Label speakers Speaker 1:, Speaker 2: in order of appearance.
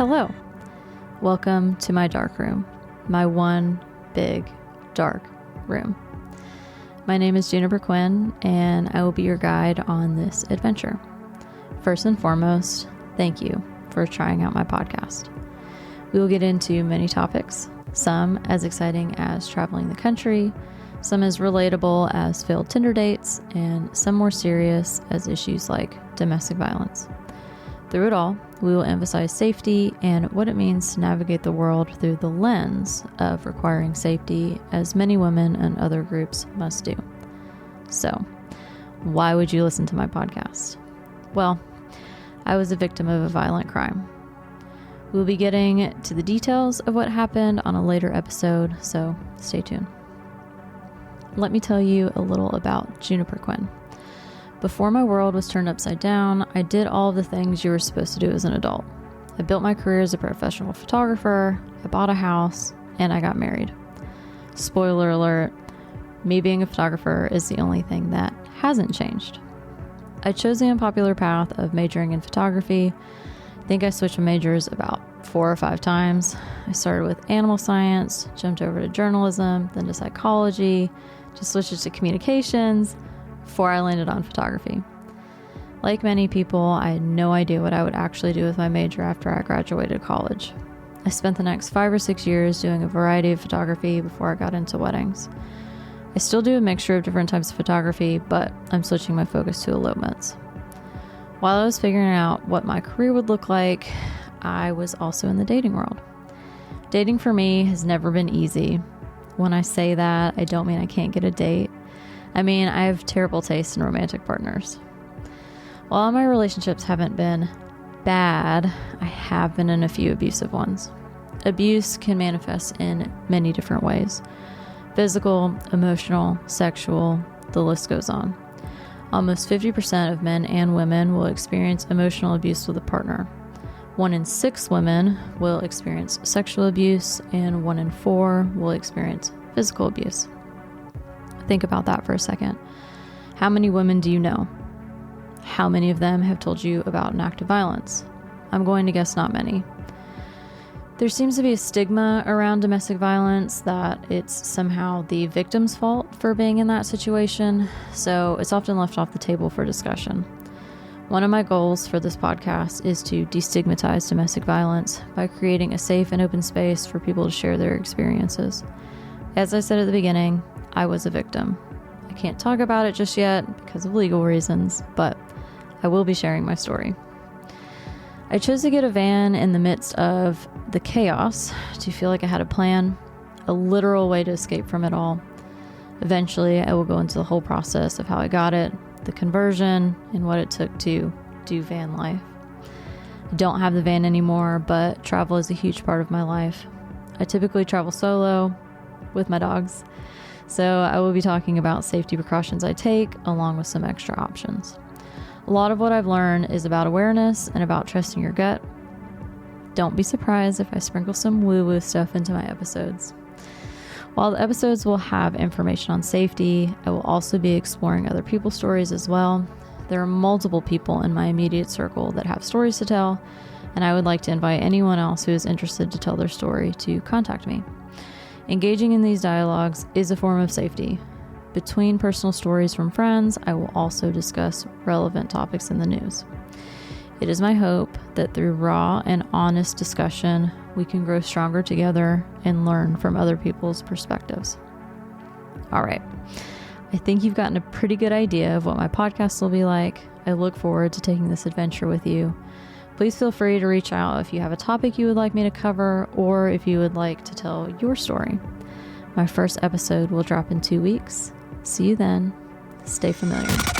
Speaker 1: Hello. Welcome to my dark room, my one big dark room. My name is Juniper-Quinn, and I will be your guide on this adventure. First and foremost, thank you for trying out my podcast. We will get into many topics, some as exciting as traveling the country, some as relatable as failed Tinder dates, and some more serious as issues like domestic violence. Through it all, we will emphasize safety and what it means to navigate the world through the lens of requiring safety, as many women and other groups must do. So, why would you listen to my podcast? Well, I was a victim of a violent crime. We'll be getting to the details of what happened on a later episode, so stay tuned. Let me tell you a little about Juniper-Quinn. Before my world was turned upside down, I did all of the things you were supposed to do as an adult. I built my career as a professional photographer, I bought a house, and I got married. Spoiler alert, me being a photographer is the only thing that hasn't changed. I chose the unpopular path of majoring in photography. I think I switched majors about 4 or 5 times. I started with animal science, jumped over to journalism, then to psychology, just switched it to communications, before I landed on photography. Like many people, I had no idea what I would actually do with my major after I graduated college. I spent the next 5 or 6 years doing a variety of photography before I got into weddings. I still do a mixture of different types of photography, but I'm switching my focus to elopements. While I was figuring out what my career would look like, I was also in the dating world. Dating for me has never been easy. When I say that, I don't mean I can't get a date. I mean, I have terrible taste in romantic partners. While my relationships haven't been bad, I have been in a few abusive ones. Abuse can manifest in many different ways. Physical, emotional, sexual, the list goes on. Almost 50% of men and women will experience emotional abuse with a partner. 1 in 6 women will experience sexual abuse, and 1 in 4 will experience physical abuse. Think about that for a second. How many women do you know? How many of them have told you about an act of violence? I'm going to guess not many. There seems to be a stigma around domestic violence that it's somehow the victim's fault for being in that situation, so it's often left off the table for discussion. One of my goals for this podcast is to destigmatize domestic violence by creating a safe and open space for people to share their experiences. As I said at the beginning, I was a victim. I can't talk about it just yet because of legal reasons, but I will be sharing my story. I chose to get a van in the midst of the chaos to feel like I had a plan, a literal way to escape from it all. Eventually, I will go into the whole process of how I got it, the conversion, and what it took to do van life. I don't have the van anymore, but travel is a huge part of my life. I typically travel solo with my dogs. So I will be talking about safety precautions I take, along with some extra options. A lot of what I've learned is about awareness and about trusting your gut. Don't be surprised if I sprinkle some woo-woo stuff into my episodes. While the episodes will have information on safety, I will also be exploring other people's stories as well. There are multiple people in my immediate circle that have stories to tell, and I would like to invite anyone else who is interested to tell their story to contact me. Engaging in these dialogues is a form of safety. Between personal stories from friends, I will also discuss relevant topics in the news. It is my hope that through raw and honest discussion, we can grow stronger together and learn from other people's perspectives. All right. I think you've gotten a pretty good idea of what my podcast will be like. I look forward to taking this adventure with you. Please feel free to reach out if you have a topic you would like me to cover, or if you would like to tell your story. My first episode will drop in 2 weeks. See you then. Stay familiar.